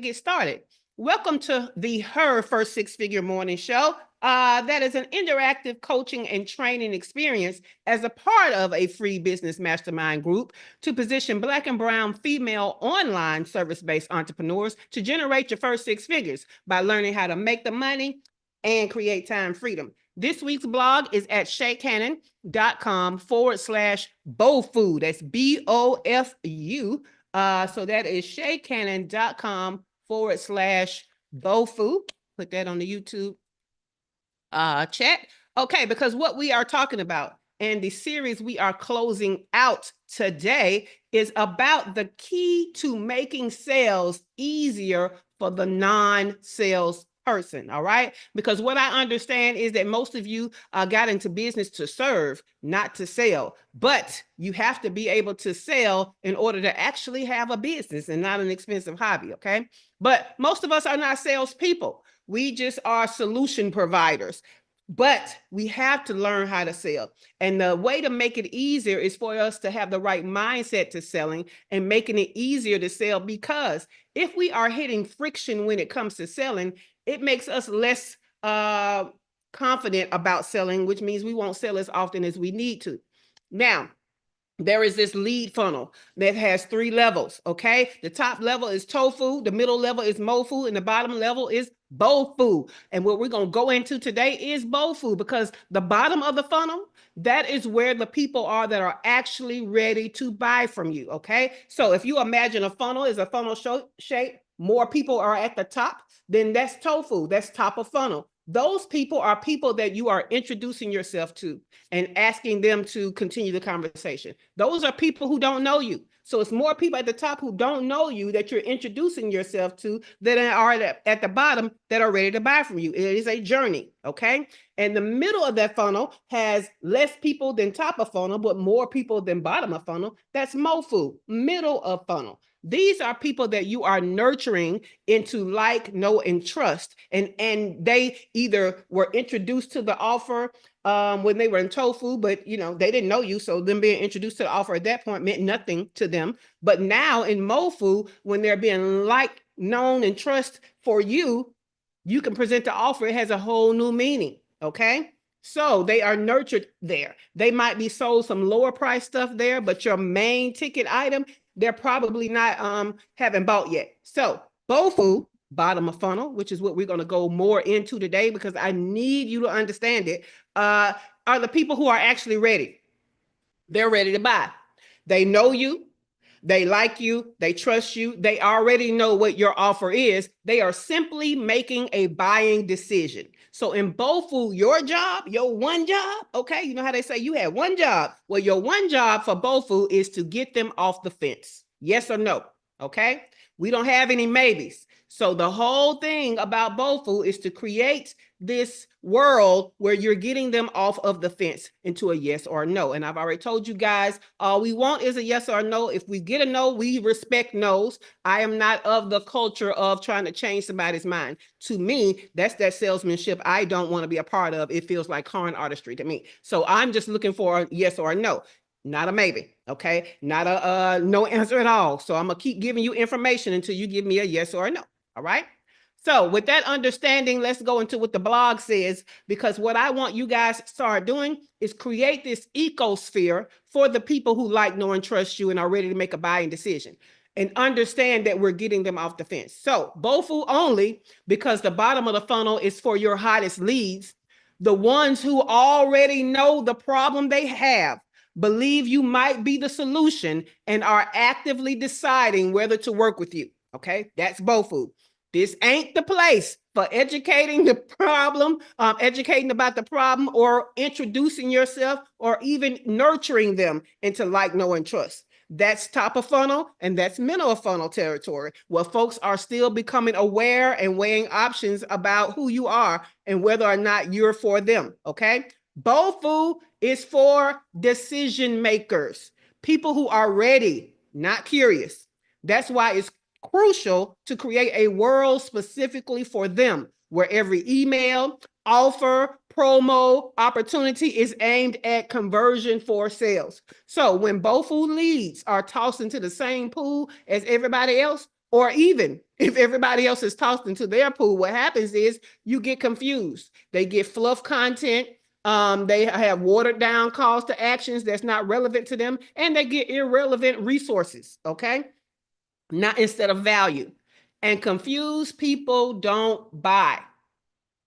get started. Welcome to the Her First Six Figure Morning Show. That is an interactive coaching and training experience as a part of a free business mastermind group to position Black and Brown female online service-based entrepreneurs to generate your first six figures by learning how to make the money and create time freedom. This week's blog is at shaycannon.com/BOFU. That's BOFU. So that is shaycannon.com/BOFU. Put that on the YouTube chat. Okay, because what we are talking about and the series we are closing out today is about the key to making sales easier for the non-sales person. All right, because what I understand is that most of you got into business to serve, not to sell, but you have to be able to sell in order to actually have a business and not an expensive hobby. Okay, but most of us are not salespeople. We just are solution providers. But we have to learn how to sell. And the way to make it easier is for us to have the right mindset to selling and making it easier to sell, because if we are hitting friction when it comes to selling, it makes us less confident about selling, which means we won't sell as often as we need to. Now, there is this lead funnel that has 3 levels, okay? The top level is tofu, the middle level is mofu, and the bottom level is BOFU. And what we're going to go into today is BOFU, because the bottom of the funnel, that is where the people are that are actually ready to buy from you, okay? So if you imagine a funnel is a funnel shape, more people are at the top, then that's tofu, that's top of funnel. Those people are people that you are introducing yourself to and asking them to continue the conversation. Those are people who don't know you. So it's more people at the top who don't know you that you're introducing yourself to than are at the bottom that are ready to buy from you. It is a journey, okay? And the middle of that funnel has less people than top of funnel, but more people than bottom of funnel. That's MOFU, middle of funnel. These are people that you are nurturing into like, know, and trust. And they either were introduced to the offer when they were in tofu, but they didn't know you. So them being introduced to the offer at that point meant nothing to them. But now in MOFU, when they're being like, known, and trust for you, you can present the offer. It has a whole new meaning. Okay. So they are nurtured there. They might be sold some lower price stuff there, but your main ticket item, they're probably not haven't bought yet. So BOFU, bottom of funnel, which is what we're going to go more into today, because I need you to understand it, are the people who are actually ready. They're ready to buy. They know you. They like you, they trust you, they already know what your offer is. They are simply making a buying decision. So in BOFU, your job, your one job, okay, you know how they say you had one job? Well, your one job for BOFU is to get them off the fence. Yes or no, okay? We don't have any maybes. So the whole thing about BOFU is to create this world where you're getting them off of the fence into a yes or no. And I've already told you guys, all we want is a yes or no. If we get a no, we respect no's. I am not of the culture of trying to change somebody's mind. To me, that's that salesmanship I don't want to be a part of. It feels like con artistry to me. So I'm just looking for a yes or a no. Not a maybe, okay? Not a no answer at all. So I'm going to keep giving you information until you give me a yes or a no, all right? So with that understanding, let's go into what the blog says, because what I want you guys to start doing is create this ecosphere for the people who like, know, and trust you and are ready to make a buying decision, and understand that we're getting them off the fence. So BOFU only, because the bottom of the funnel is for your hottest leads, the ones who already know the problem they have, believe you might be the solution, and are actively deciding whether to work with you. Okay, that's BOFU. This ain't the place for educating the problem, educating about the problem, or introducing yourself, or even nurturing them into like, know, and trust. That's top of funnel, and that's middle of funnel territory, where folks are still becoming aware and weighing options about who you are and whether or not you're for them, okay? BOFU is for decision makers, people who are ready, not curious. That's why it's crucial to create a world specifically for them, where every email, offer, promo, opportunity is aimed at conversion for sales. So when BOFU leads are tossed into the same pool as everybody else, Or even if everybody else is tossed into their pool, what happens is you get confused. They get fluff content. They have watered down calls to actions that's not relevant to them, and they get irrelevant resources, okay? Not instead of value. And confused people don't buy.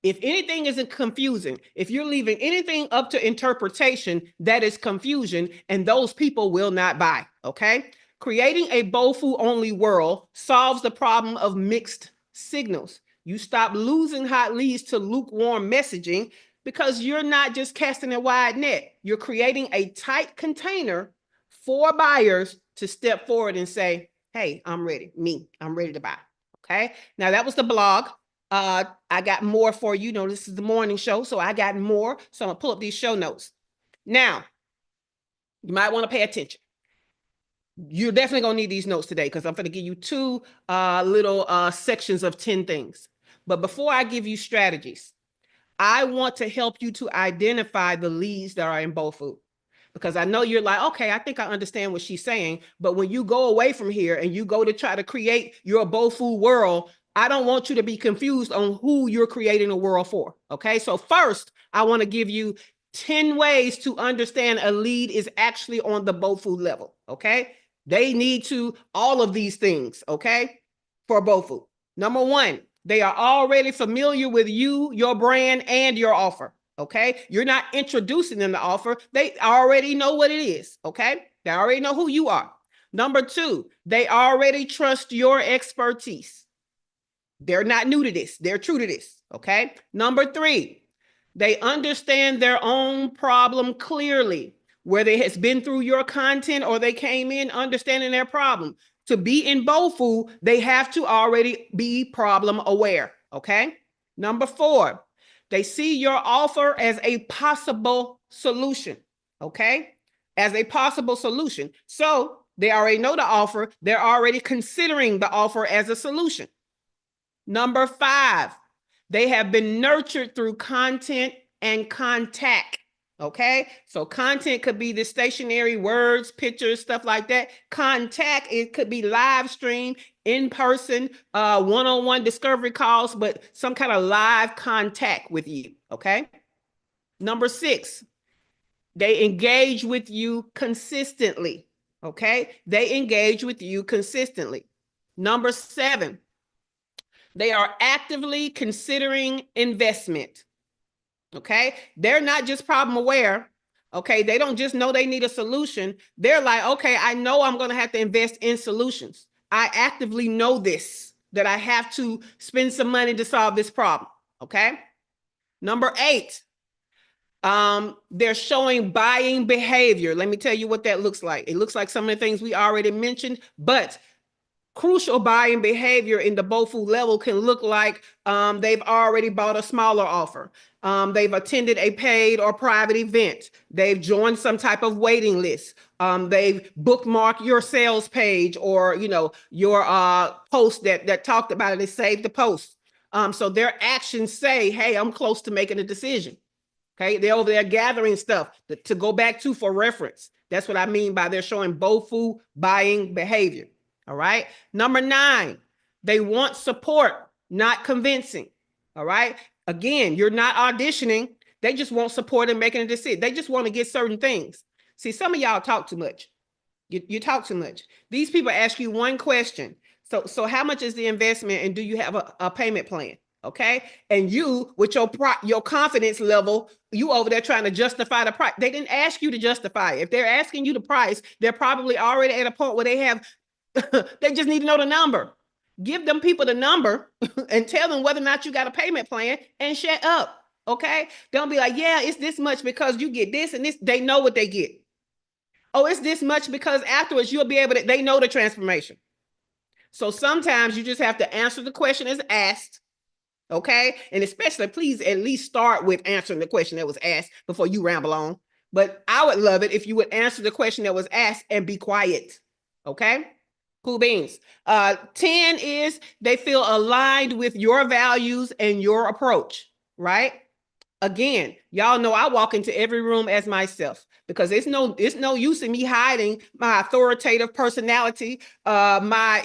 If anything isn't confusing, if you're leaving anything up to interpretation, that is confusion, and those people will not buy, okay? Creating a BOFU-only world solves the problem of mixed signals. You stop losing hot leads to lukewarm messaging because you're not just casting a wide net. You're creating a tight container for buyers to step forward and say, hey, I'm ready. I'm ready to buy, okay? Now, that was the blog. I got more for you. This is the morning show, so I got more. So I'm gonna pull up these show notes. Now, you might want to pay attention. You're definitely gonna need these notes today because I'm gonna give you two little sections of 10 things. But before I give you strategies, I want to help you to identify the leads that are in BOFU. Because I know you're like, okay, I think I understand what she's saying. But when you go away from here and you go to try to create your BOFU world, I don't want you to be confused on who you're creating a world for. Okay. So first, I want to give you 10 ways to understand a lead is actually on the BOFU level. Okay. They need to all of these things. Okay. For BOFU. Number one, they are already familiar with you, your brand, and your offer. Okay. You're not introducing them to offer. They already know what it is. Okay. They already know who you are. Number two, they already trust your expertise. They're not new to this. They're true to this. Okay. Number three, they understand their own problem clearly, whether it has been through your content or they came in understanding their problem. To be in BOFU, they have to already be problem aware. Okay. Number four, they see your offer as a possible solution. Okay. As a possible solution. So they already know the offer. They're already considering the offer as a solution. Number five, they have been nurtured through content and contact. Okay. So content could be the stationary words, pictures, stuff like that. Contact, it could be live stream, in person, one-on-one discovery calls, but some kind of live contact with you. Okay. Number six, they engage with you consistently. Okay. They engage with you consistently. Number seven, they are actively considering investment. Okay. They're not just problem aware. Okay. They don't just know they need a solution. They're like, okay, I know I'm going to have to invest in solutions. I actively know this, that I have to spend some money to solve this problem. Okay. Number eight, they're showing buying behavior. Let me tell you what that looks like. It looks like some of the things we already mentioned, but crucial buying behavior in the BOFU level can look like they've already bought a smaller offer. They've attended a paid or private event. They've joined some type of waiting list. They've bookmarked your sales page or, your post that talked about it. They saved the post. So their actions say, hey, I'm close to making a decision. Okay, they're over there gathering stuff to go back to for reference. That's what I mean by they're showing BOFU buying behavior. All right. Number nine, they want support, not convincing. All right. Again, you're not auditioning. They just want support and making a decision. They just want to get certain things. See, some of y'all talk too much. You talk too much. These people ask you one question. So how much is the investment and do you have a payment plan? Okay. And you, with your confidence level, you over there trying to justify the price. They didn't ask you to justify it. If they're asking you the price, they're probably already at a point where they have, they just need to know the number. Give them people the number and tell them whether or not you got a payment plan and shut up. Okay. Don't be like, yeah, it's this much because you get this and this. They know what they get. Oh, it's this much because afterwards you'll be able to, they know the transformation. So sometimes you just have to answer the question as asked. Okay. And especially, please at least start with answering the question that was asked before you ramble on. But I would love it if you would answer the question that was asked and be quiet. Okay. Cool beans. 10 is they feel aligned with your values and your approach, right? Again, y'all know I walk into every room as myself because it's no use in me hiding my authoritative personality, my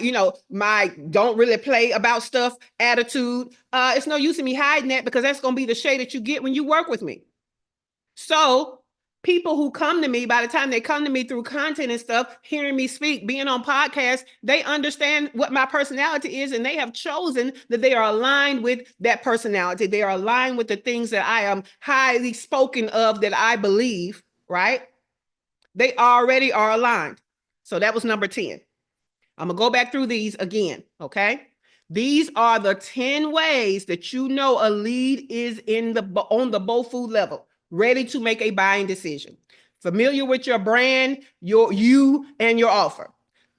don't really play about stuff attitude. It's no use in me hiding that because that's going to be the shade that you get when you work with me. So people who come to me, by the time they come to me through content and stuff, hearing me speak, being on podcasts, they understand what my personality is, and they have chosen that they are aligned with that personality. They are aligned with the things that I am highly spoken of, that I believe, right? They already are aligned. So that was number 10. I'm going to go back through these again, okay? These are the 10 ways that you know a lead is on the BOFU level, ready to make a buying decision. Familiar with your brand, you and your offer.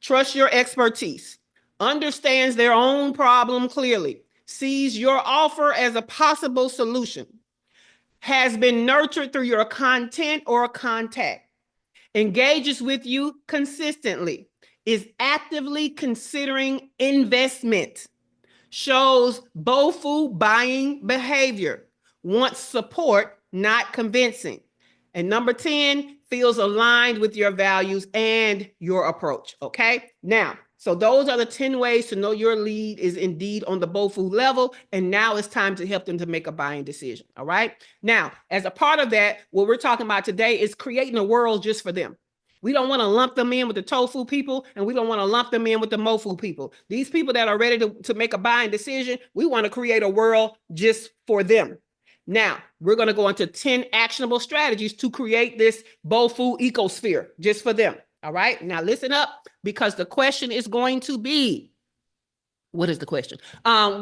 Trust your expertise. Understands their own problem clearly. Sees your offer as a possible solution. Has been nurtured through your content or contact. Engages with you consistently. Is actively considering investment. Shows BOFU buying behavior. Wants support, not convincing. And number 10, feels aligned with your values and your approach. Okay. Now, so those are the 10 ways to know your lead is indeed on the BOFU level. And now it's time to help them to make a buying decision. All right. Now, as a part of that, what we're talking about today is creating a world just for them. We don't want to lump them in with the tofu people, and we don't want to lump them in with the mofu people. These people that are ready to make a buying decision, we want to create a world just for them. Now, we're going to go into 10 actionable strategies to create this BOFU ecosphere just for them. All right. Now, listen up, because the question is going to be, what is the question?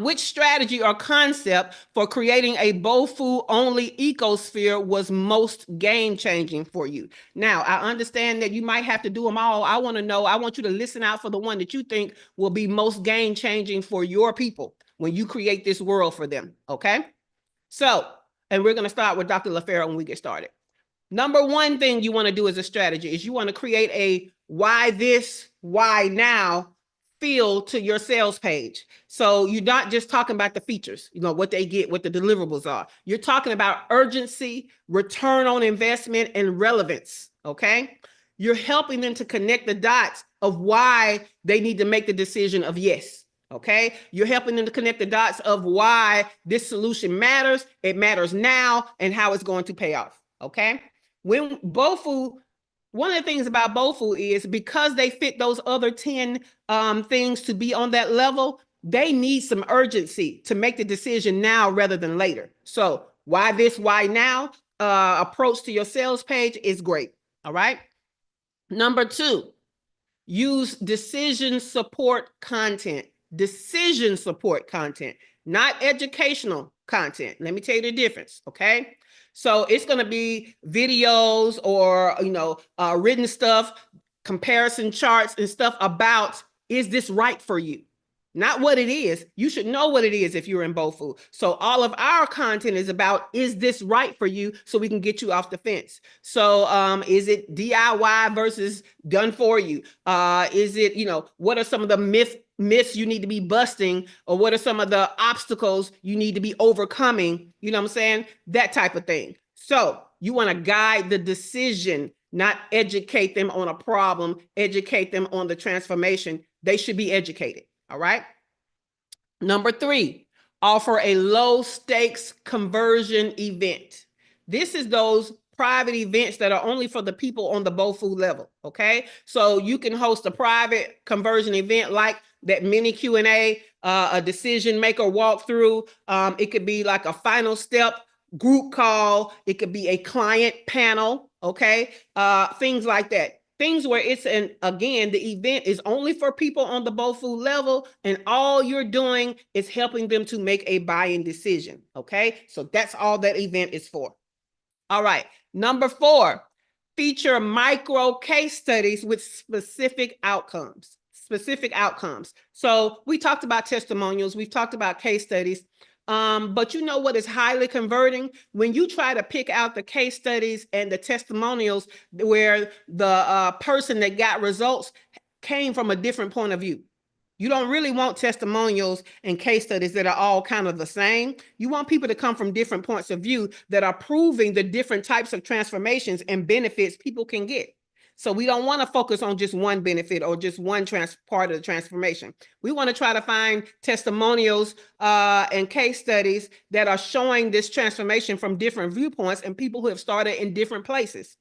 Which strategy or concept for creating a BOFU-only ecosphere was most game-changing for you? Now, I understand that you might have to do them all. I want you to listen out for the one that you think will be most game-changing for your people when you create this world for them, okay? So, and we're going to start with Dr. LaFera when we get started. Number one thing you want to do as a strategy is you want to create a why this, why now feel to your sales page. So you're not just talking about the features, what they get, what the deliverables are. You're talking about urgency, return on investment, and relevance, okay? You're helping them to connect the dots of why they need to make the decision of yes, okay? You're helping them to connect the dots of why this solution matters, it matters now, and how it's going to pay off, okay? When BOFU, one of the things about BOFU is because they fit those other 10 things to be on that level, they need some urgency to make the decision now rather than later. So why this, why now approach to your sales page is great. All right. Number 2, use decision support content. Decision support content, not educational content. Let me tell you the difference. Okay. So it's going to be videos or, written stuff, comparison charts and stuff about, is this right for you? Not what it is. You should know what it is if you're in BOFU. So all of our content is about, is this right for you? So we can get you off the fence. So is it DIY versus done for you? Is it, what are some of the myths you need to be busting, or what are some of the obstacles you need to be overcoming? You know what I'm saying? That type of thing. So you want to guide the decision, not educate them on a problem, educate them on the transformation. They should be educated. All right. Number 3, offer a low stakes conversion event. This is those private events that are only for the people on the BOFU level. Okay. So you can host a private conversion event like that mini Q&A, a decision maker walkthrough. It could be like a final step group call. It could be a client panel. Okay. Things like that. Things where again, the event is only for people on the BOFU level, and all you're doing is helping them to make a buying decision. Okay. So that's all that event is for. All right. Number 4, feature micro case studies with specific outcomes. So we talked about testimonials. We've talked about case studies. But you know what is highly converting? When you try to pick out the case studies and the testimonials where the person that got results came from a different point of view. You don't really want testimonials and case studies that are all kind of the same. You want people to come from different points of view that are proving the different types of transformations and benefits people can get. So we don't want to focus on just one benefit or just one part of the transformation. We want to try to find testimonials and case studies that are showing this transformation from different viewpoints and people who have started in different places.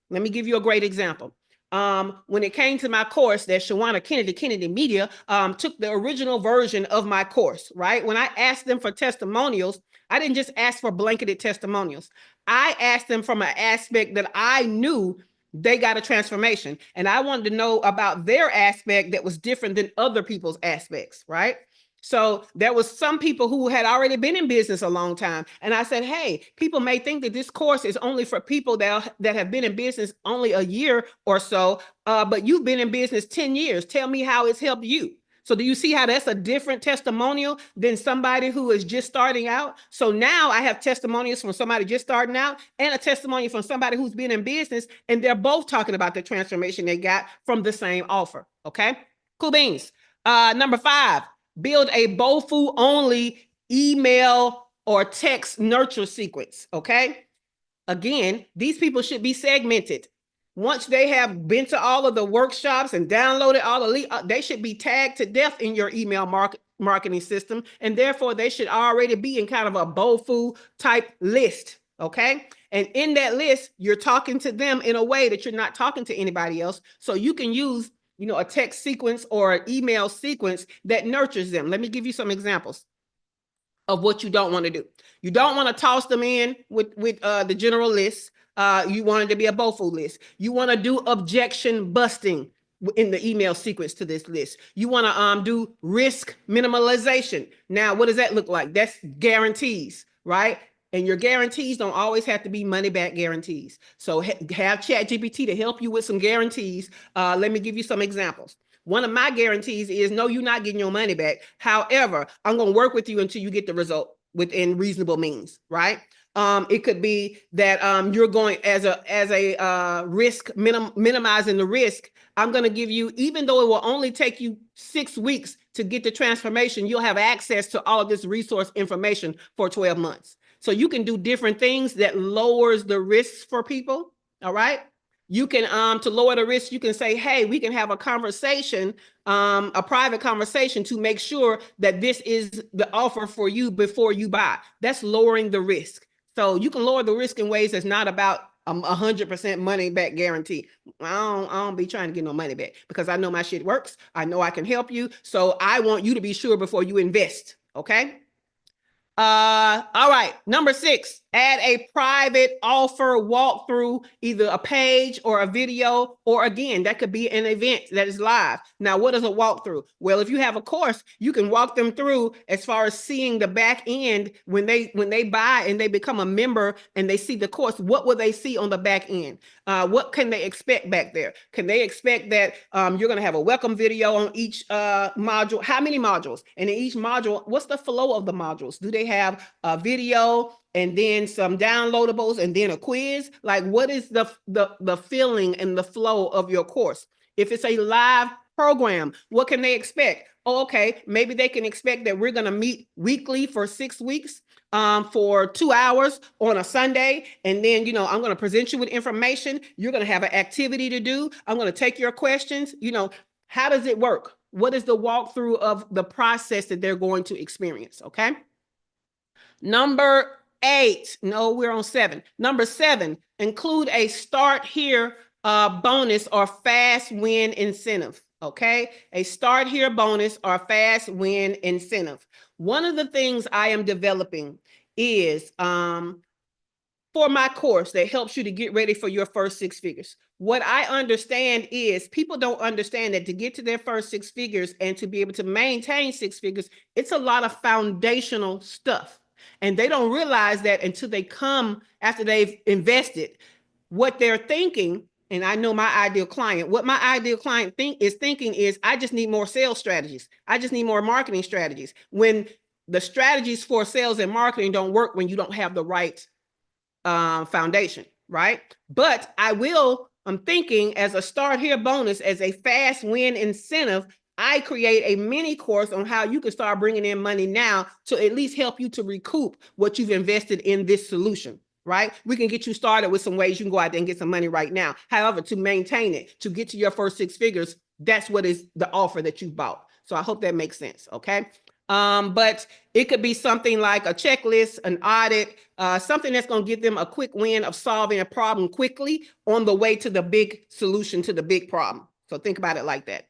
Let me give you a great example. When it came to my course that Shawana Kennedy Media took the original version of my course, right? When I asked them for testimonials, I didn't just ask for blanketed testimonials. I asked them from an aspect that I knew they got a transformation. And I wanted to know about their aspect that was different than other people's aspects, right? So there was some people who had already been in business a long time. And I said, hey, people may think that this course is only for people that have been in business only a year or so, but you've been in business 10 years. Tell me how it's helped you. So do you see how that's a different testimonial than somebody who is just starting out? So now I have testimonials from somebody just starting out and a testimonial from somebody who's been in business, and they're both talking about the transformation they got from the same offer. Okay, cool beans. Number 5. Build a BOFU-only email or text nurture sequence, okay? Again, these people should be segmented. Once they have been to all of the workshops and downloaded all the they should be tagged to death in your email marketing system, and therefore they should already be in kind of a BOFU type list, okay? And in that list, you're talking to them in a way that you're not talking to anybody else, so you can use a text sequence or an email sequence that nurtures them. Let me give you some examples of what you don't want to do. You don't want to toss them in with the general list. You want it to be a BOFU list. You want to do objection busting in the email sequence to this list. You want to do risk minimalization. Now, what does that look like? That's guarantees, right? And your guarantees don't always have to be money back guarantees. So have ChatGPT to help you with some guarantees. Let me give you some examples. One of my guarantees is, no, you're not getting your money back. However, I'm going to work with you until you get the result within reasonable means, right? It could be that you're going as a risk, minimizing the risk. I'm going to give you, even though it will only take you 6 weeks to get the transformation, you'll have access to all of this resource information for 12 months. So you can do different things that lowers the risks for people. All right. You can, to lower the risk, you can say, hey, we can have a conversation, a private conversation to make sure that this is the offer for you before you buy. That's lowering the risk. So you can lower the risk in ways that's not about 100% money back guarantee. I don't be trying to get no money back because I know my shit works. I know I can help you. So I want you to be sure before you invest. Okay. All right. Number 6, add a private offer walkthrough, either a page or a video, or again, that could be an event that is live. Now, what is a walkthrough? Well, if you have a course, you can walk them through as far as seeing the back end when they buy and they become a member and they see the course. What will they see on the back end? What can they expect back there? Can they expect that you're going to have a welcome video on each module? How many modules? And in each module, what's the flow of the modules? Do they have a video and then some downloadables and then a quiz? Like, what is the feeling and the flow of your course? If it's a live program, what can they expect? Oh, okay, maybe they can expect that we're going to meet weekly for 6 weeks for 2 hours on a Sunday. And then, I'm going to present you with information. You're going to have an activity to do. I'm going to take your questions. How does it work? What is the walkthrough of the process that they're going to experience? Okay. Number 8. No, we're on 7. Number 7, include a start here bonus or fast win incentive. Okay. A start here bonus or fast win incentive. One of the things I am developing is for my course that helps you to get ready for your first 6 figures. What I understand is people don't understand that to get to their first 6 figures and to be able to maintain 6 figures, it's a lot of foundational stuff. And they don't realize that until they come after they've invested. What they're thinking, and I know my ideal client, what my ideal client thinking is, I just need more sales strategies. I just need more marketing strategies. When the strategies for sales and marketing don't work when you don't have the right foundation, right? But I'm thinking as a start here bonus, as a fast win incentive I create a mini course on how you can start bringing in money now to at least help you to recoup what you've invested in this solution, right? We can get you started with some ways you can go out there and get some money right now. However, to maintain it, to get to your first 6 figures, that's what is the offer that you bought. So I hope that makes sense, okay? But it could be something like a checklist, an audit, something that's going to give them a quick win of solving a problem quickly on the way to the big solution, to the big problem. So think about it like that.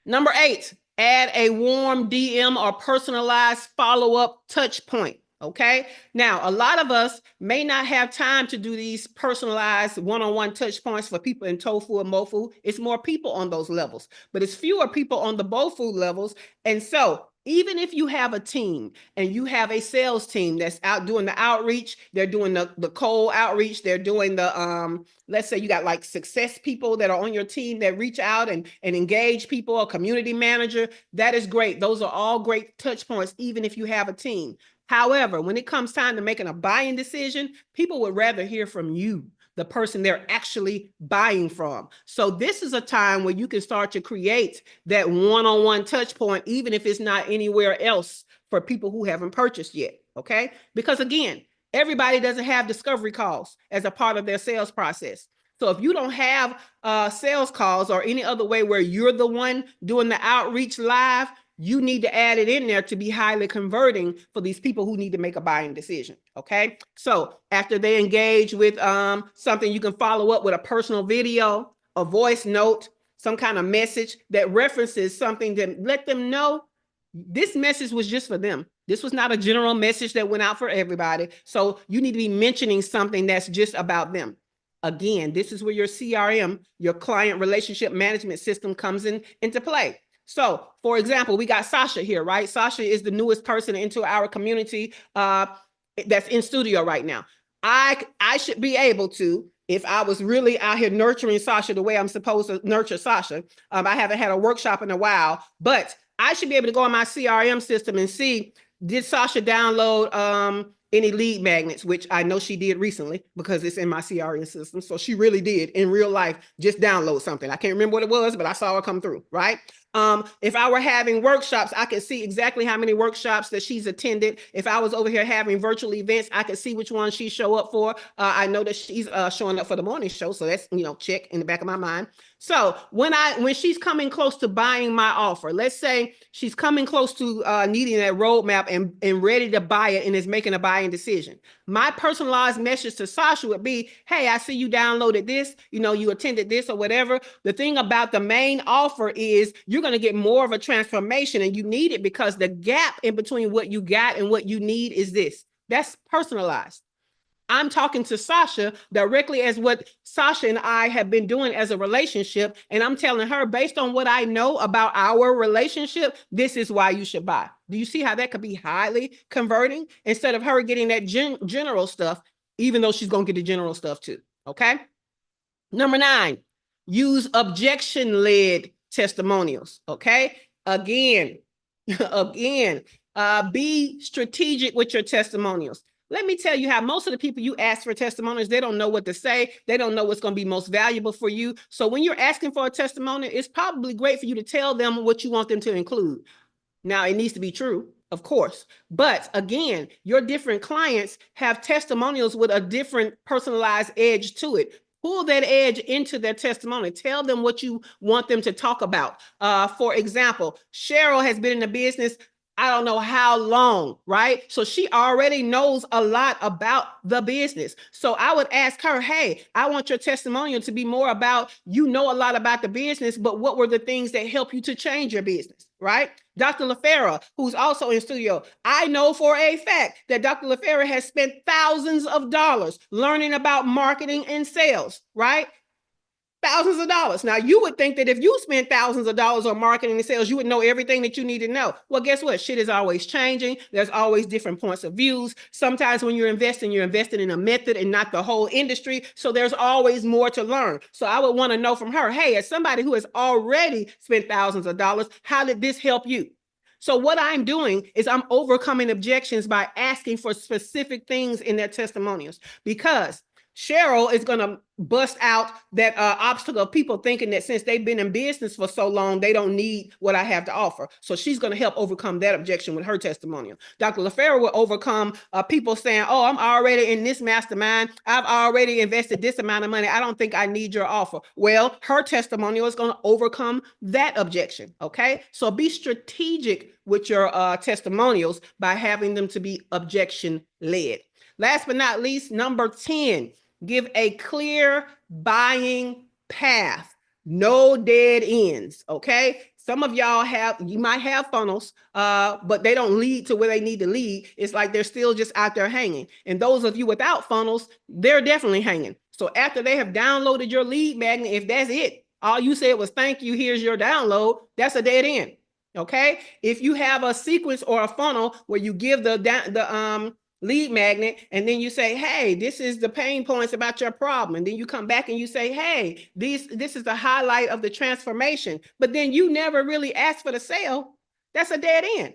Number 8, add a warm DM or personalized follow-up touch point. Okay. Now, a lot of us may not have time to do these personalized one-on-one touch points for people in TOEFL and MOFU. It's more people on those levels, but it's fewer people on the BOFU levels. And so even if you have a team and you have a sales team that's out doing the outreach, they're doing the cold outreach, they're doing the, let's say you got like success people that are on your team that reach out and engage people, a community manager, that is great. Those are all great touch points, even if you have a team. However, when it comes time to making a buying decision, people would rather hear from you, the person they're actually buying from. So this is a time where you can start to create that one-on-one touch point, even if it's not anywhere else for people who haven't purchased yet, okay? Because again, everybody doesn't have discovery calls as a part of their sales process. So if you don't have sales calls or any other way where you're the one doing the outreach live, you need to add it in there to be highly converting for these people who need to make a buying decision, okay? So after they engage with something, you can follow up with a personal video, a voice note, some kind of message that references something that let them know this message was just for them. This was not a general message that went out for everybody. So you need to be mentioning something that's just about them. Again, this is where your CRM, your client relationship management system comes into play. So, for example, we got Sasha here, right? Sasha is the newest person into our community that's in studio right now. I should be able to, if I was really out here nurturing Sasha the way I'm supposed to nurture Sasha. I haven't had a workshop in a while, but I should be able to go on my CRM system and see, did Sasha download any lead magnets, which I know she did recently because it's in my CRM system. So she really did in real life just download something. I can't remember what it was, but I saw her come through, right? If I were having workshops, I could see exactly how many workshops that she's attended. If I was over here having virtual events, I could see which ones she show up for. I know that she's showing up for the morning show. So that's, check in the back of my mind. So when she's coming close to buying my offer, let's say she's coming close to needing that roadmap and ready to buy it and is making a buying decision. My personalized message to Sasha would be, hey, I see you downloaded this, you attended this or whatever. The thing about the main offer is you're going to get more of a transformation, and you need it because the gap in between what you got and what you need is this. That's personalized. I'm talking to Sasha directly as what Sasha and I have been doing as a relationship. And I'm telling her, based on what I know about our relationship, this is why you should buy. Do you see how that could be highly converting instead of her getting that general stuff, even though she's going to get the general stuff too? Okay. Number 9, use objection-led testimonials. Okay. Again, be strategic with your testimonials. Let me tell you how most of the people you ask for testimonials, they don't know what to say. They don't know what's going to be most valuable for you. So when you're asking for a testimonial, it's probably great for you to tell them what you want them to include. Now, it needs to be true, of course. But again, your different clients have testimonials with a different personalized edge to it. Pull that edge into their testimony. Tell them what you want them to talk about. For example, Cheryl has been in the business I don't know how long, right? So she already knows a lot about the business. So I would ask her, hey, I want your testimonial to be more about, you know a lot about the business, but what were the things that help you to change your business, right? Dr. LaFera, who's also in studio, I know for a fact that Dr. LaFera has spent thousands of dollars learning about marketing and sales, right? Thousands of dollars. Now, you would think that if you spent thousands of dollars on marketing and sales, you would know everything that you need to know. Well, guess what? Shit is always changing. There's always different points of views. Sometimes when you're investing in a method and not the whole industry. So there's always more to learn. So I would want to know from her, hey, as somebody who has already spent thousands of dollars, how did this help you? So what I'm doing is I'm overcoming objections by asking for specific things in their testimonials, because Cheryl is going to bust out that obstacle of people thinking that since they've been in business for so long, they don't need what I have to offer. So she's going to help overcome that objection with her testimonial. Dr. LaFera will overcome people saying, oh, I'm already in this mastermind. I've already invested this amount of money. I don't think I need your offer. Well, her testimonial is going to overcome that objection. Okay. So be strategic with your testimonials by having them to be objection led. Last but not least, number 10, give a clear buying path. No dead ends. Okay. Some of y'all you might have funnels, but they don't lead to where they need to lead. It's like they're still just out there hanging. And those of you without funnels, they're definitely hanging. So after they have downloaded your lead magnet, if that's it, all you said was thank you, here's your download, that's a dead end. Okay. If you have a sequence or a funnel where you give the lead magnet, and then you say, hey, this is the pain points about your problem. And then you come back and you say, hey, this is the highlight of the transformation. But then you never really asked for the sale. That's a dead end.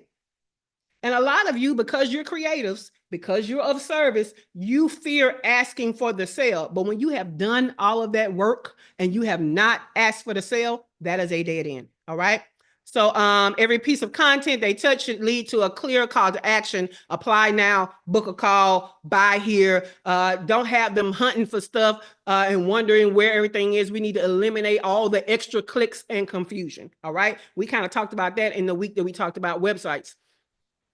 And a lot of you, because you're creatives, because you're of service, you fear asking for the sale. But when you have done all of that work and you have not asked for the sale, that is a dead end. All right. So every piece of content they touch should lead to a clear call to action. Apply now, book a call, buy here. Don't have them hunting for stuff and wondering where everything is. We need to eliminate all the extra clicks and confusion. All right. We kind of talked about that in the week that we talked about websites.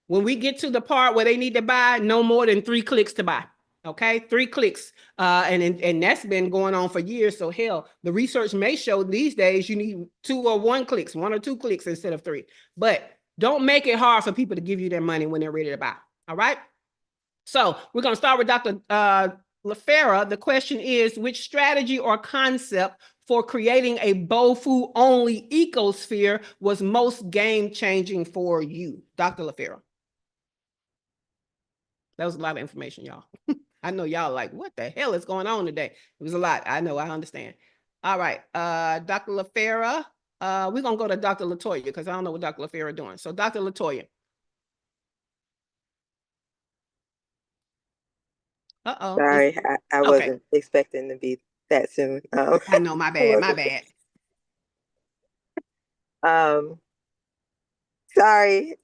When we get to the part where they need to buy, no more than 3 clicks to buy. Okay, 3 clicks. And that's been going on for years. So hell, the research may show these days you need 2 or 1 clicks, 1 or 2 clicks instead of 3. But don't make it hard for people to give you their money when they're ready to buy. All right. So we're going to start with Dr. LaFera. The question is, which strategy or concept for creating a BOFU-only ecosphere was most game-changing for you? Dr. LaFera. That was a lot of information, y'all. I know y'all like, what the hell is going on today? It was a lot. I know, I understand. All right. Dr. LaFera, we're going to go to Dr. LaToya because I don't know what Dr. LaFera is doing. So Dr. LaToya. Uh-oh. Sorry, I wasn't expecting to be that soon. I know, my bad, my bad. Sorry.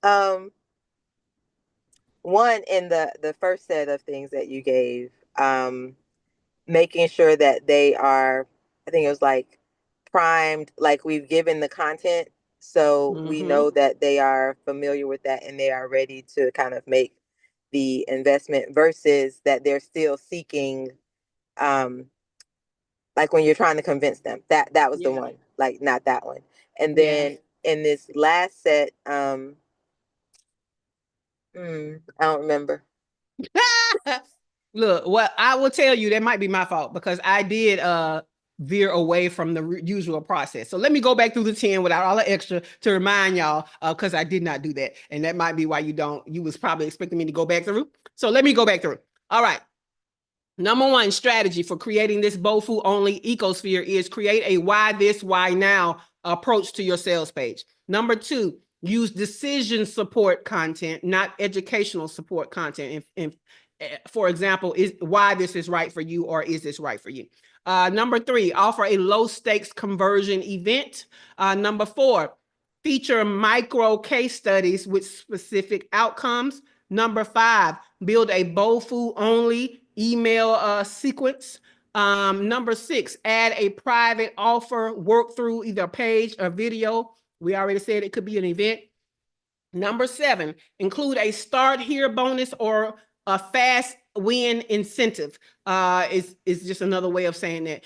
One, in the first set of things that you gave, making sure that they are, I think it was like primed, like we've given the content, so we know that they are familiar with that and they are ready to kind of make the investment, versus that they're still seeking, like when you're trying to convince them. That was the one, like not that one. And then in this last set, I don't remember. Look, well, I will tell you that might be my fault because I did veer away from the usual process. So let me go back through the 10 without all the extra to remind y'all, because I did not do that. And that might be why you was probably expecting me to go back through. So let me go back through. All right. Number 1 strategy for creating this BOFU-only ecosphere is create a why this, why now approach to your sales page. Number 2, use decision support content, not educational support content. And for example, is why this is right for you, or is this right for you? Number 3, offer a low stakes conversion event. Number 4, feature micro case studies with specific outcomes. Number 5, build a BOFU-only email sequence. Number 6, add a private offer, work through either page or video. We already said it could be an event. Number 7, include a start here bonus or a fast win incentive. Is just another way of saying that.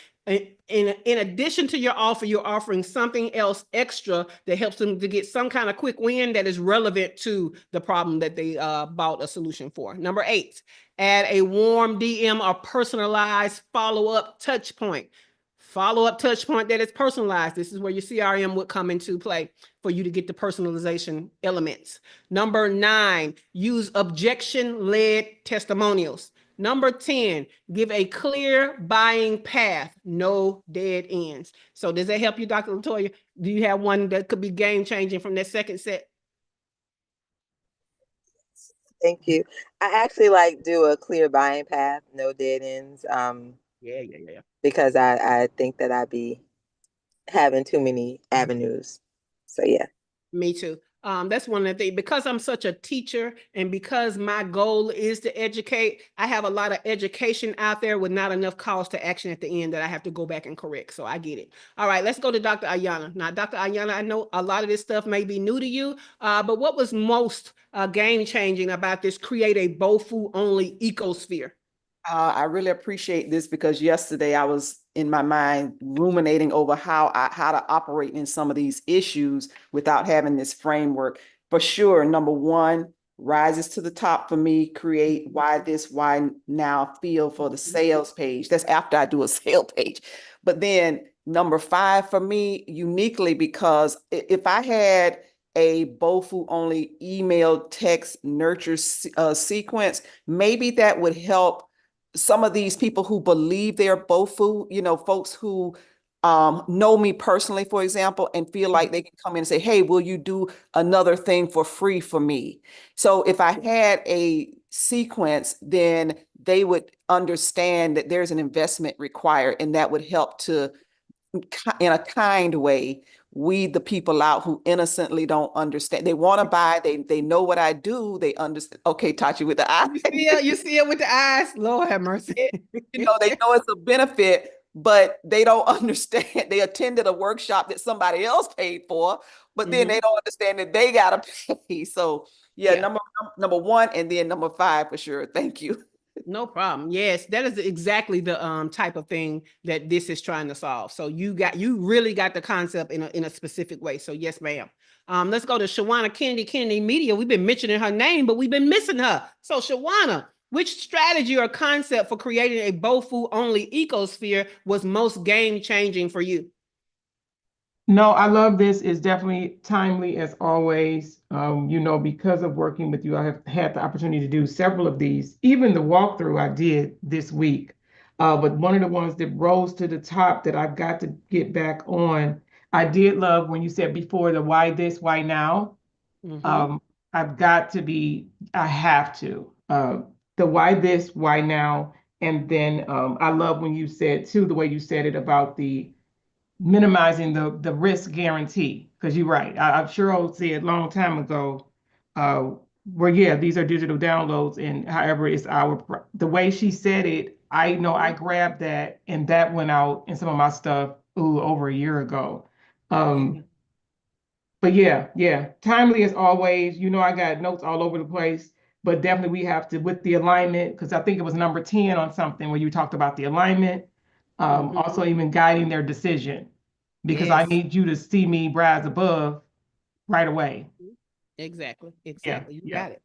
In addition to your offer, you're offering something else extra that helps them to get some kind of quick win that is relevant to the problem that they bought a solution for. Number 8, add a warm DM or personalized follow-up touch point. Follow-up touch point that is personalized. This is where your CRM would come into play for you to get the personalization elements. Number 9, use objection-led testimonials. Number 10, give a clear buying path, no dead ends. So does that help you, Dr. LaToya? Do you have one that could be game-changing from that second set? Thank you. I actually do a clear buying path, no dead ends. Yeah, yeah, yeah. because I think that I'd be having too many avenues. So yeah. Me too. That's one of the things, because I'm such a teacher and because my goal is to educate, I have a lot of education out there with not enough calls to action at the end that I have to go back and correct. So I get it. All right, let's go to Dr. Ayana. Now, Dr. Ayana, I know a lot of this stuff may be new to you, but what was most game changing about this create a BOFU-only ecosphere? I really appreciate this because yesterday I was in my mind ruminating over how to operate in some of these issues without having this framework. For sure, number one, rises to the top for me, create why this, why now feel for the sales page. That's after I do a sale page. But then number five for me, uniquely, because if I had a BOFU only email text nurture sequence, maybe that would help some of these people who believe they're BOFU, folks who know me personally, for example, and feel like they can come in and say, hey, will you do another thing for free for me? So if I had a sequence, then they would understand that there's an investment required, and that would help to, in a kind way, weed the people out who innocently don't understand. They want to buy, they know what I do, they understand. Okay, Tachi with the eye. You see it with the eyes. Lord have mercy. They know it's a benefit, but they don't understand. They attended a workshop that somebody else paid for, but then they don't understand that they gotta pay. So yeah, Yeah. number one, and then number five for sure. Thank you. No problem. Yes, that is exactly the type of thing that this is trying to solve. So you really got the concept in a specific way. So yes, ma'am. Let's go to Shawana Kennedy Media. We've been mentioning her name, but we've been missing her. So Shawana, which strategy or concept for creating a BOFU only ecosphere was most game changing for you? No, I love this. It's definitely timely as always. Because of working with you, I have had the opportunity to do several of these. Even the walkthrough I did this week. But one of the ones that rose to the top that I've got to get back on, I did love when you said before the why this, why now. I've got to be, I have to. The why this, why now. And then I love when you said too, the way you said it about the minimizing the risk guarantee, because you're right. I'm sure I said a long time ago, where yeah, these are digital downloads, and however it's the way she said it, I know I grabbed that and that went out in some of my stuff over a year ago. But yeah, timely as always. I got notes all over the place, but definitely we have to, with the alignment, because I think it was number 10 on something where you talked about the alignment, also even guiding their decision, because I Yes. need you to see me rise above right away. Exactly. Yeah, You yeah, got it.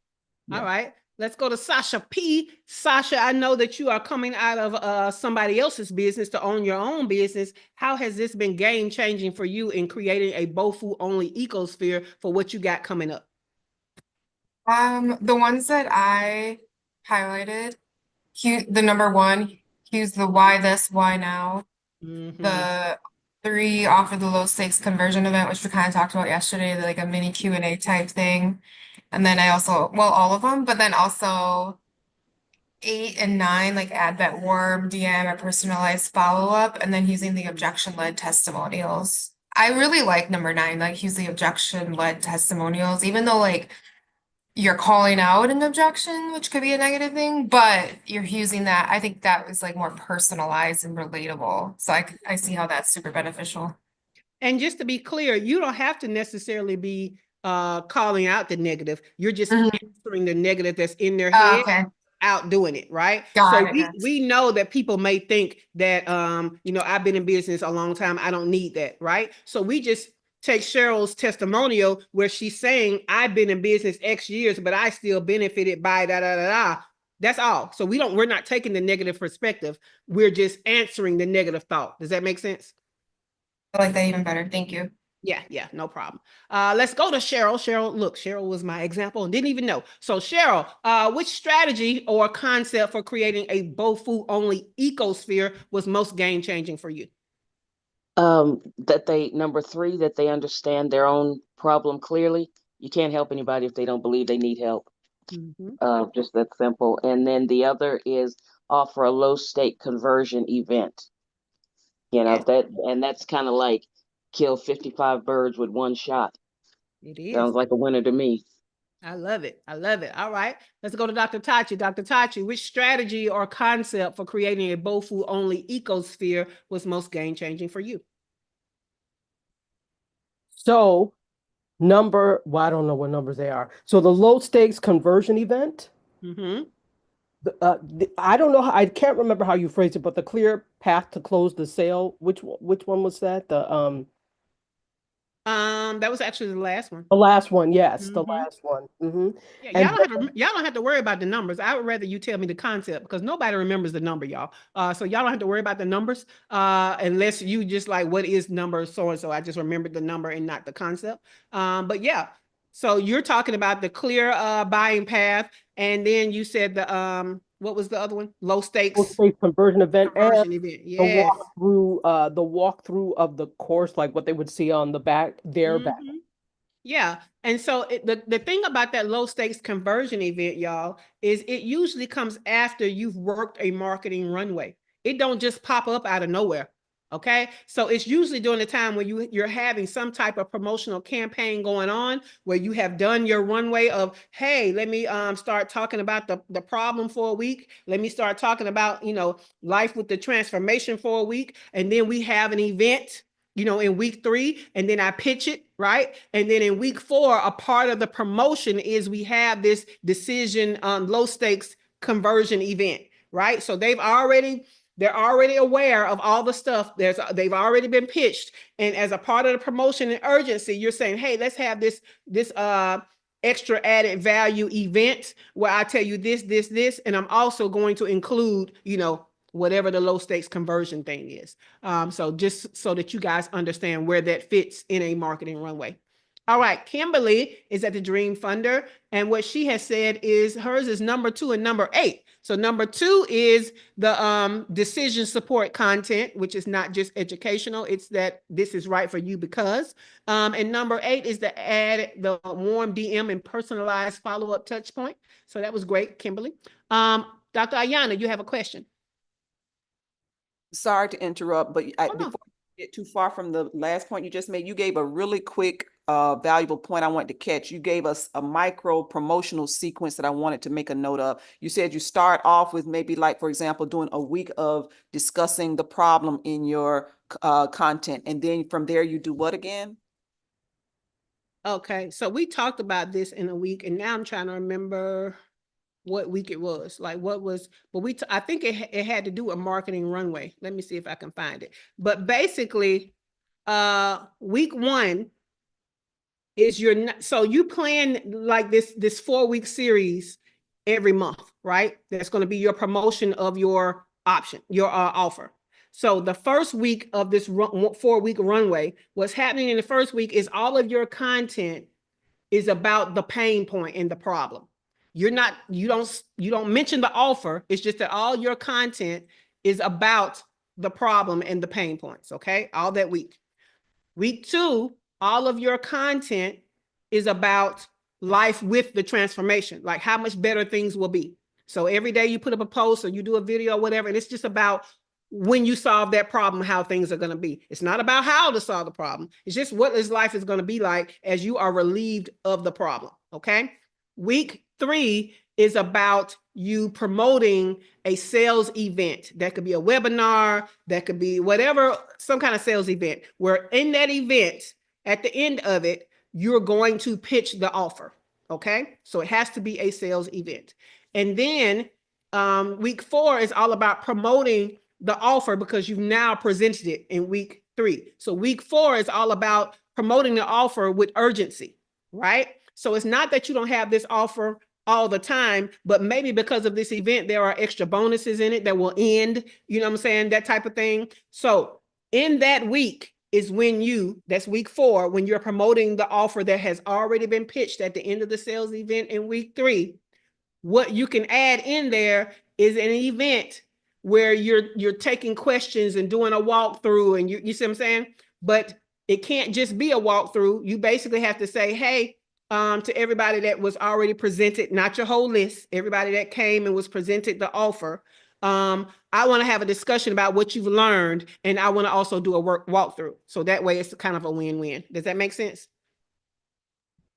yeah. All right. Let's go to Sasha P. Sasha, I know that you are coming out of somebody else's business to own your own business. How has this been game changing for you in creating a BOFU only ecosphere for what you got coming up? The ones that I highlighted, the number one, here's the why this, why now. The three offer the low stakes conversion event, which we kind of talked about yesterday, like a mini Q&A type thing. And then I also, well, all of them, but then also 8 and 9, like add that warm DM or personalized follow-up, and then using the objection-led testimonials. I really like number 9, like use the objection-led testimonials, even though like you're calling out an objection, which could be a negative thing, but you're using that. I think that was like more personalized and relatable. So I see how that's super beneficial. And just to be clear, you don't have to necessarily be calling out the negative. You're just answering the negative that's in their head. Okay. Out doing it, right? Got So it. we know that people may think that I've been in business a long time, I don't need that, right? So we just take Cheryl's testimonial where she's saying, I've been in business X years, but I still benefited by da da da da. That's all. So we're not taking the negative perspective. We're just answering the negative thought. Does that make sense? I like that even better. Thank you. Yeah, no problem. Let's go to Cheryl. Cheryl was my example and didn't even know. So Cheryl, which strategy or concept for creating a BOFU only ecosphere was most game changing for you? Number 3, that they understand their own problem clearly. You can't help anybody if they don't believe they need help. Just that simple. And then the other is offer a low stake conversion event. Yes, That's kind of like kill 55 birds with one shot. it is. Sounds like a winner to me. I love it. I love it. All right. Let's go to Dr. Tachi. Dr. Tachi, which strategy or concept for creating a BOFU-only ecosphere was most game-changing for you? So well, I don't know what numbers they are. So the low stakes conversion event, I don't know, I can't remember how you phrased it, but the clear path to close the sale, which one was that? That was actually the last one. The last one, yes, the last one. Yeah, And y'all don't have to worry about the numbers. I would rather you tell me the concept because nobody remembers the number, y'all. So y'all don't have to worry about the numbers unless you just like, what is number so and so. I just remembered the number and not the concept. But yeah, so you're talking about the clear buying path, and then you said the what was the other one? Low low stakes stakes conversion event and conversion event. Yes. the walkthrough of the course, like what they would see on the back, their back. Yeah. And so the thing about that low stakes conversion event, y'all, is it usually comes after you've worked a marketing runway. It don't just pop up out of nowhere. Okay. So it's usually during the time when you're having some type of promotional campaign going on where you have done your runway of, hey, let me start talking about the problem for a week. Let me start talking about, life with the transformation for a week. And then we have an event in week 3, and then I pitch it, right? And then in week 4, a part of the promotion is we have this decision low stakes conversion event, right? So they're already aware of all the stuff. They've already been pitched. And as a part of the promotion and urgency, you're saying, hey, let's have this extra added value event where I tell you this, and I'm also going to include, whatever the low stakes conversion thing is. So just so that you guys understand where that fits in a marketing runway. All right, Kimberly is at the Dream Funder, and what she has said is hers is number 2 and number 8. So number 2 is the decision support content, which is not just educational. It's that this is right for you because. And number 8 is the warm DM and personalized follow-up touch point. So that was great, Kimberly. Dr. Ayana, you have a question. Sorry to interrupt, but no. before you get too far from the last point you just made, you gave a really quick, valuable point I wanted to catch. You gave us a micro promotional sequence that I wanted to make a note of. You said you start off with maybe like, for example, doing a week of discussing the problem in your content. And then from there, you do what again? Okay, so we talked about this in a week, and now I'm trying to remember what week it was, like what was, but I think it had to do with marketing runway. Let me see if I can find it. But basically, week 1 is so you plan like this 4-week series every month, right? That's going to be your promotion of your option, your offer. So the first week of this 4-week runway, what's happening in the first week is all of your content is about the pain point and the problem. You don't mention the offer. It's just that all your content is about the problem and the pain points. Okay. All that week. Week 2, all of your content is about life with the transformation, like how much better things will be. So every day you put up a post or you do a video or whatever, and it's just about when you solve that problem, how things are going to be. It's not about how to solve the problem. It's just what this life is going to be like as you are relieved of the problem. Okay. Week 3 is about you promoting a sales event. That could be a webinar, that could be whatever, some kind of sales event, where in that event, at the end of it, you're going to pitch the offer. Okay. So it has to be a sales event. And then week 4 is all about promoting the offer because you've now presented it in week 3. So week 4 is all about promoting the offer with urgency, right? So it's not that you don't have this offer all the time, but maybe because of this event, there are extra bonuses in it that will end, you know what I'm saying? That type of thing. So in that week is when that's week 4, when you're promoting the offer that has already been pitched at the end of the sales event in week 3. What you can add in there is an event where you're taking questions and doing a walkthrough, and you see what I'm saying? But it can't just be a walkthrough. You basically have to say, hey, to everybody that was already presented, not your whole list, everybody that came and was presented the offer. I want to have a discussion about what you've learned, and I want to also do a walkthrough. So that way it's kind of a win-win. Does that make sense?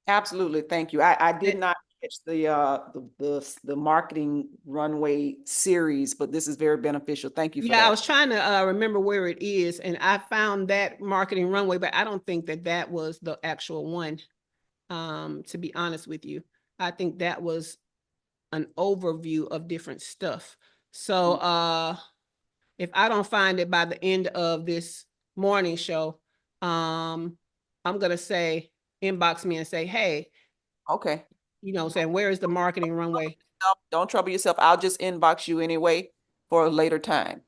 Absolutely. Thank you. I did not catch the marketing runway series, but this is very beneficial. Thank you for Yeah, that. I was trying to remember where it is, and I found that marketing runway, but I don't think that that was the actual one. To be honest with you, I think that was an overview of different stuff. So if I don't find it by the end of this morning show, I'm gonna say inbox me and say, hey, Okay. saying, where is the marketing runway? No, don't trouble yourself. I'll just inbox you anyway for a later time.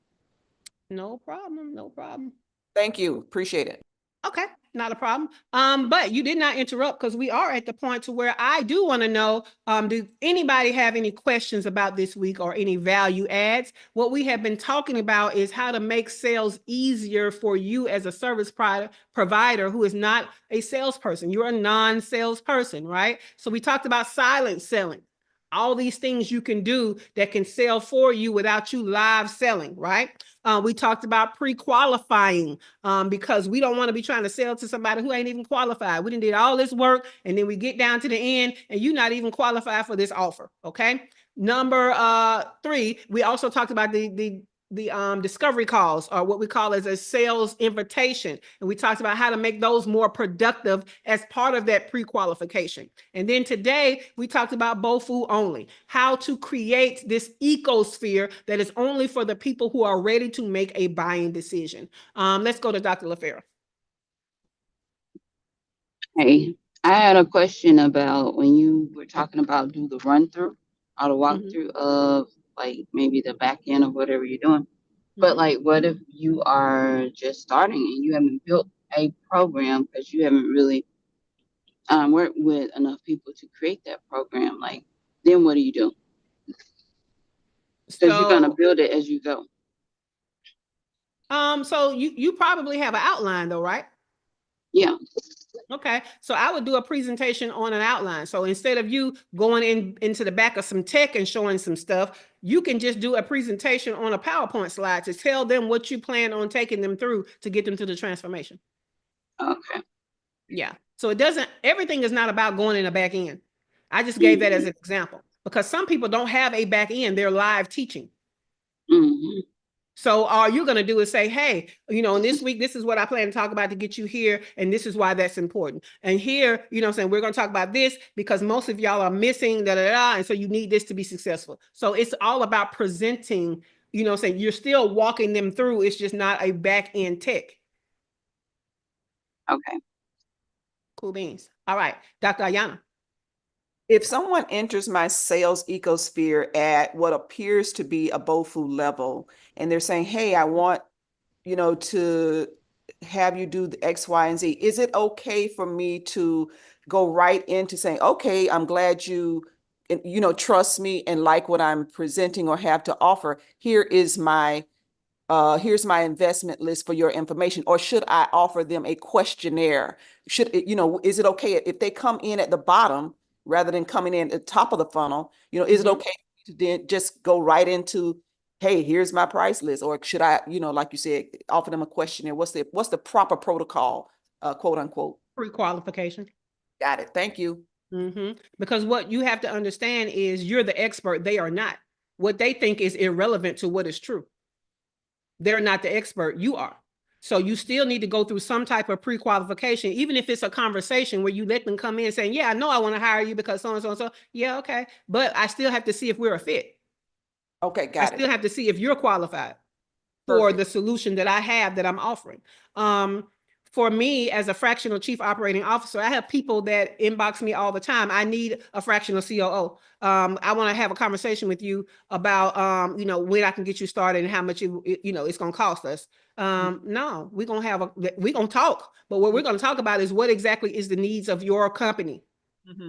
No problem, no problem. Thank you. Appreciate it. Okay, not a problem. But you did not interrupt, because we are at the point to where I do want to know, do anybody have any questions about this week or any value adds? What we have been talking about is how to make sales easier for you as a service provider who is not a salesperson. You're a non-salesperson, right? So we talked about silent selling. All these things you can do that can sell for you without you live selling, right? We talked about pre-qualifying, because we don't want to be trying to sell to somebody who ain't even qualified. We did all this work, and then we get down to the end and you're not even qualified for this offer. Okay. Number 3, we also talked about the discovery calls, or what we call as a sales invitation. And we talked about how to make those more productive as part of that pre-qualification. And then today we talked about BOFU-only, how to create this ecosphere that is only for the people who are ready to make a buying decision. Let's go to Dr. LaFera. Hey, I had a question about when you were talking about do the run through or the walkthrough of like maybe the back end of whatever you're doing. But like, what if you are just starting and you haven't built a program because you haven't really worked with enough people to create that program? Like, then what do you do? Because you're gonna build it as you go. So you probably have an outline though, right? Yeah. Okay, so I would do a presentation on an outline. So instead of you going into the back of some tech and showing some stuff, you can just do a presentation on a PowerPoint slide to tell them what you plan on taking them through to get them to the transformation. Okay. Yeah. So everything is not about going in a back end. I just gave that as an example because some people don't have a back end. They're live teaching. So all you're going to do is say, hey, in this week, this is what I plan to talk about to get you here. And this is why that's important. And here, saying we're going to talk about this because most of y'all are missing and so you need this to be successful. So it's all about presenting, saying you're still walking them through. It's just not a back end tech. Okay. Cool beans. All right. Dr. Ayana. If someone enters my sales ecosphere at what appears to be a BOFU level, and they're saying, hey, I want, to have you do the X, Y, and Z, is it okay for me to go right into saying, okay, I'm glad you, trust me and like what I'm presenting or have to offer. Here's my investment list for your information. Or should I offer them a questionnaire? Is it okay if they come in at the bottom rather than coming in at the top of the funnel? Is it okay to then just go right into, hey, here's my price list? Or should I, like you said, offer them a questionnaire? What's the proper protocol, quote unquote? Pre-qualification. Got it. Thank you. Because what you have to understand is you're the expert. They are not. What they think is irrelevant to what is true. They're not the expert. You are. So you still need to go through some type of pre-qualification, even if it's a conversation where you let them come in saying, yeah, I know I want to hire you because so and so and so. Yeah, okay. But I still have to see if we're a fit. Okay, got it. I still have to see if you're qualified for the solution that I have that I'm offering. For me, as a fractional chief operating officer, I have people that inbox me all the time. I need a fractional COO. I want to have a conversation with you about, when I can get you started and how much it's going to cost us. No, we're going to talk, but what we're going to talk about is what exactly is the needs of your company.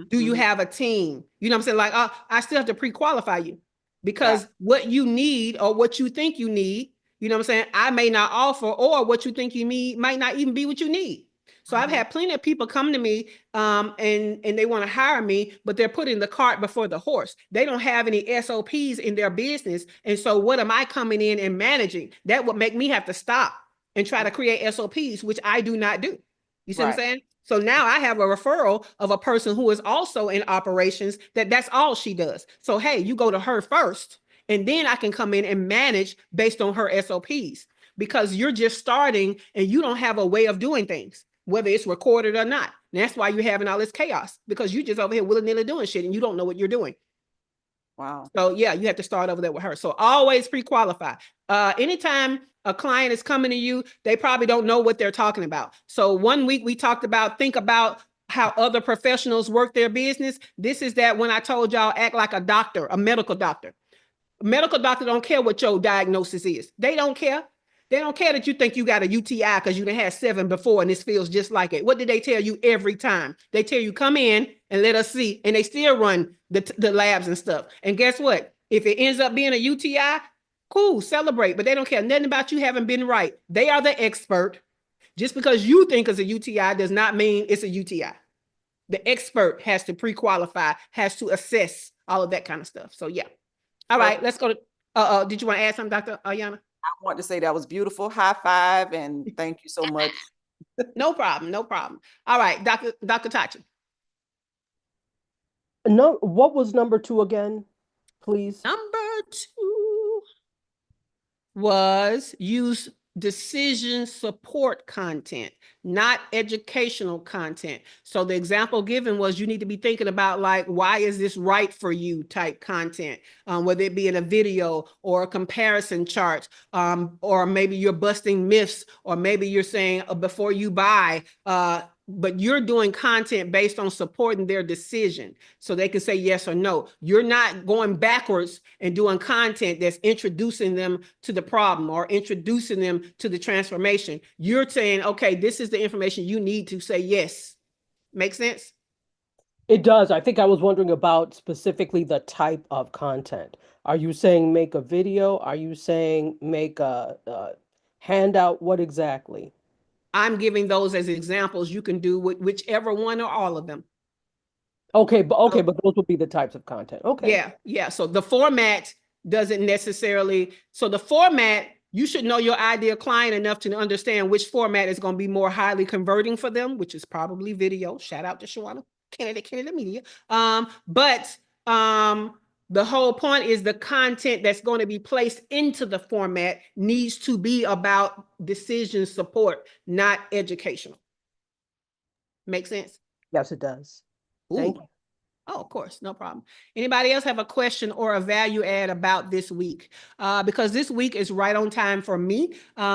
Do you have a team? You know what I'm saying? Like, I still have to pre-qualify you because what you need or what you think you need, you know what I'm saying, I may not offer, or what you think you need might not even be what you need. So I've had plenty of people come to me and they want to hire me, but they're putting the cart before the horse. They don't have any SOPs in their business. And so what am I coming in and managing? That would make me have to stop and try to create SOPs, which I do not do. You see what I'm saying? So now I have a referral of a person who is also in operations that's all she does. So, hey, you go to her first, and then I can come in and manage based on her SOPs, because you're just starting and you don't have a way of doing things, whether it's recorded or not. And that's why you're having all this chaos, because you just over here willy-nilly doing shit and you don't know what you're doing. Wow. So yeah, you have to start over there with her. So always pre-qualify. Anytime a client is coming to you, they probably don't know what they're talking about. So one week we talked about, think about how other professionals work their business. This is that when I told y'all, act like a doctor, a medical doctor. A medical doctor don't care what your diagnosis is. They don't care. They don't care that you think you got a UTI because you done had 7 before and this feels just like it. What did they tell you every time? They tell you, come in and let us see. And they still run the labs and stuff. And guess what? If it ends up being a UTI, cool, celebrate. But they don't care nothing about you having been right. They are the expert. Just because you think it's a UTI does not mean it's a UTI. The expert has to pre-qualify, has to assess all of that kind of stuff. So yeah. All right, let's go to, did you want to add something, Dr. Ayana? I want to say that was beautiful. High five, and thank you so much. No problem, no problem. All right, Dr. Tachi. No, what was number 2 again, please? Number 2 was use decision support content, not educational content. So the example given was you need to be thinking about, like, why is this right for you type content, whether it be in a video or a comparison chart, or maybe you're busting myths, or maybe you're saying before you buy, but you're doing content based on supporting their decision so they can say yes or no. You're not going backwards and doing content that's introducing them to the problem or introducing them to the transformation. You're saying, okay, this is the information you need to say yes. Make sense? It does. I think I was wondering about specifically the type of content. Are you saying make a video? Are you saying make a handout? What exactly? I'm giving those as examples. You can do whichever one or all of them. Okay, but those would be the types of content. Okay. Yeah. So the format doesn't necessarily. So the format, you should know your ideal client enough to understand which format is going to be more highly converting for them, which is probably video. Shout out to Shawana, Canada Media. But the whole point is the content that's going to be placed into the format needs to be about decision support, not educational. Make sense? Yes, it does. Thank you. Oh, of course, no problem. Anybody else have a question or a value add about this week? Because this week is right on time for me,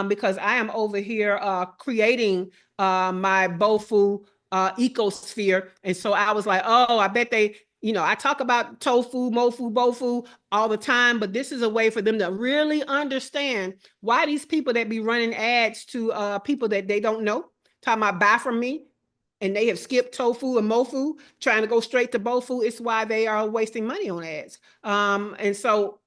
because I am over here creating my BOFU ecosphere. And so I was like, oh, I bet they, I talk about tofu, mofu, bofu all the time, but this is a way for them to really understand why these people that be running ads to people that they don't know, talking about buy from me, and they have skipped tofu and mofu, trying to go straight to bofu. It's why they are wasting money on ads. And so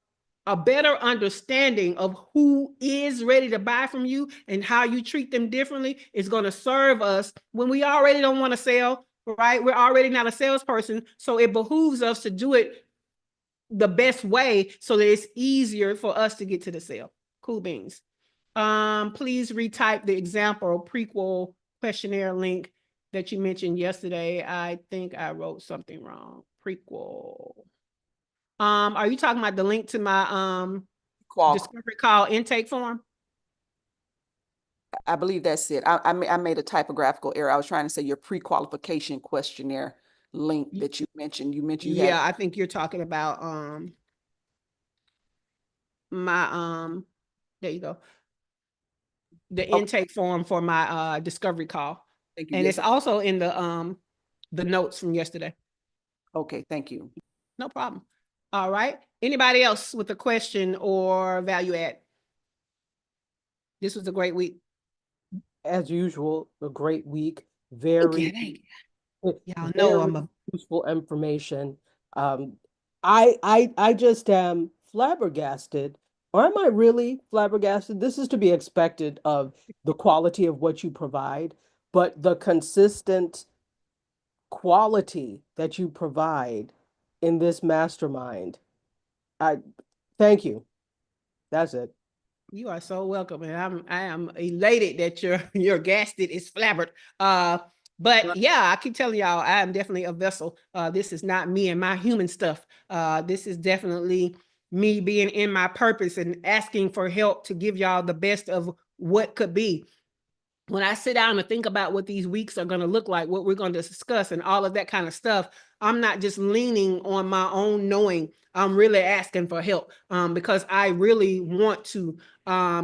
a better understanding of who is ready to buy from you and how you treat them differently is going to serve us when we already don't want to sell, right? We're already not a salesperson. So it behooves us to do it the best way so that it's easier for us to get to the sale. Cool beans. Please retype the example prequel questionnaire link that you mentioned yesterday. I think I wrote something wrong. Prequel. Are you talking about the link to my discovery call intake form? I believe that's it. I made a typographical error. I was trying to say your pre-qualification questionnaire link that you mentioned. You mentioned you had. I think you're talking about my there you go. The intake form for my discovery call. Thank you. And Yes, it's also in the notes from yesterday. Okay, thank you. No problem. All right. Anybody else with a question or value add? This was a great week. As usual, a great week. Very, y'all know I'm a useful information. I just am flabbergasted. Or am I really flabbergasted? This is to be expected of the quality of what you provide. but the consistent quality that you provide in this mastermind, I thank you. That's it. You are so welcome, and I am elated that your gasket is flabbered. But yeah, I keep telling y'all, I am definitely a vessel. This is not me and my human stuff. This is definitely me being in my purpose and asking for help to give y'all the best of what could be. When I sit down and think about what these weeks are going to look like, what we're going to discuss and all of that kind of stuff, I'm not just leaning on my own knowing. I'm really asking for help because I really want to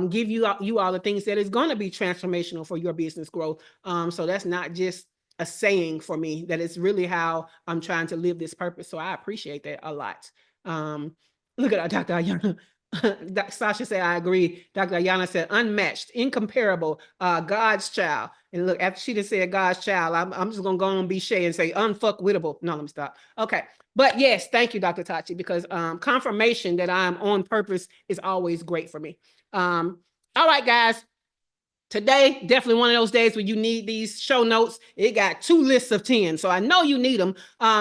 give you all the things that is going to be transformational for your business growth. So that's not just a saying for me, that is really how I'm trying to live this purpose. So I appreciate that a lot. Look at Dr. Ayana. Sasha said, I agree. Dr. Ayana said, unmatched, incomparable, God's child. And look, after she just said God's child, I'm just going to go on and be Shay and say unfuckwittable. No, let me stop. Okay. But yes, thank you, Dr. Tachi, because confirmation that I'm on purpose is always great for me. All right, guys. Today, definitely one of those days where you need these show notes. It got 2 lists of 10, so I know you need them.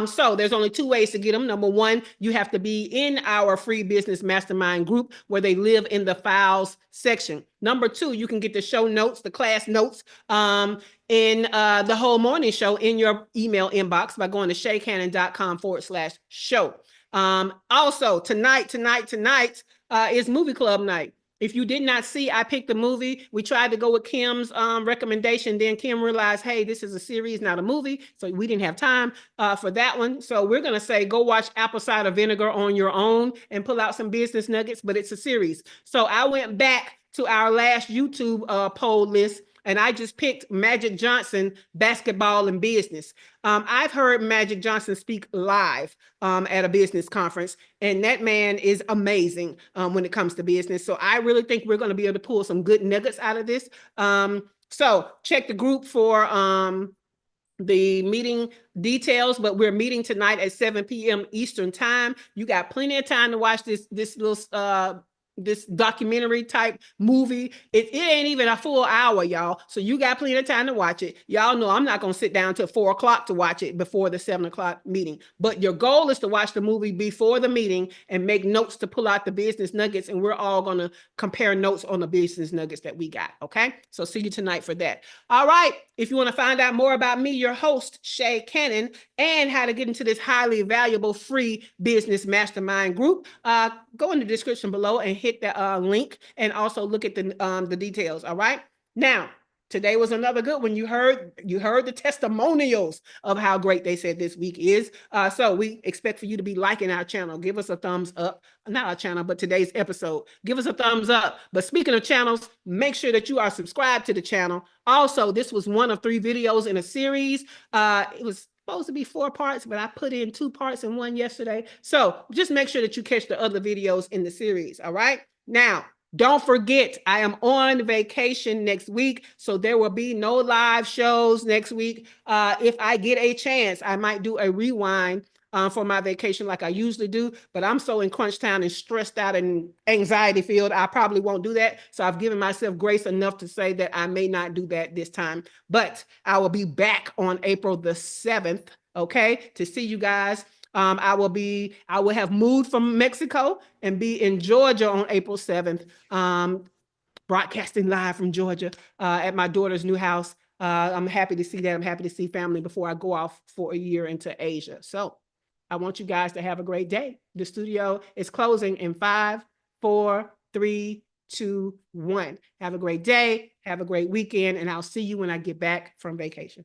So there's only 2 ways to get them. Number 1, you have to be in our free business mastermind group where they live in the files section. Number 2, you can get the show notes, the class notes, in the whole morning show in your email inbox by going to shaycannon.com/show. Also, tonight is movie club night. If you did not see, I picked a movie. We tried to go with Kim's recommendation. Then Kim realized, hey, this is a series, not a movie. So we didn't have time for that one. So we're going to say, go watch Apple Cider Vinegar on your own and pull out some business nuggets, but it's a series. So I went back to our last YouTube poll list, and I just picked Magic Johnson, Basketball and Business. I've heard Magic Johnson speak live at a business conference, and that man is amazing when it comes to business. So I really think we're going to be able to pull some good nuggets out of this. So check the group for the meeting details, but we're meeting tonight at 7 p.m. Eastern time. You got plenty of time to watch this little this documentary type movie. It ain't even a full hour, y'all. So you got plenty of time to watch it. Y'all know I'm not going to sit down till 4 o'clock to watch it before the 7 o'clock meeting. But your goal is to watch the movie before the meeting and make notes to pull out the business nuggets. And we're all going to compare notes on the business nuggets that we got. Okay. So see you tonight for that. All right. If you want to find out more about me, your host, Shay Cannon, and how to get into this highly valuable free business mastermind group, go in the description below and hit the link, and also look at the details. All right. Now, today was another good one. You heard the testimonials of how great they said this week is. So we expect for you to be liking our channel. Give us a thumbs up. Not our channel, but today's episode. Give us a thumbs up. But speaking of channels, make sure that you are subscribed to the channel. Also, this was one of 3 videos in a series. It was supposed to be 4 parts, but I put in 2 parts in one yesterday. So just make sure that you catch the other videos in the series. All right. Now, don't forget, I am on vacation next week, so there will be no live shows next week. If I get a chance, I might do a rewind for my vacation like I usually do, but I'm so in crunch time and stressed out and anxiety filled, I probably won't do that. So I've given myself grace enough to say that I may not do that this time, but I will be back on April the 7th, okay, to see you guys. I will have moved from Mexico and be in Georgia on April 7th, broadcasting live from Georgia at my daughter's new house. I'm happy to see that. I'm happy to see family before I go off for a year into Asia. So I want you guys to have a great day. The studio is closing in 5, 4, 3, 2, 1. Have a great day. Have a great weekend. And I'll see you when I get back from vacation.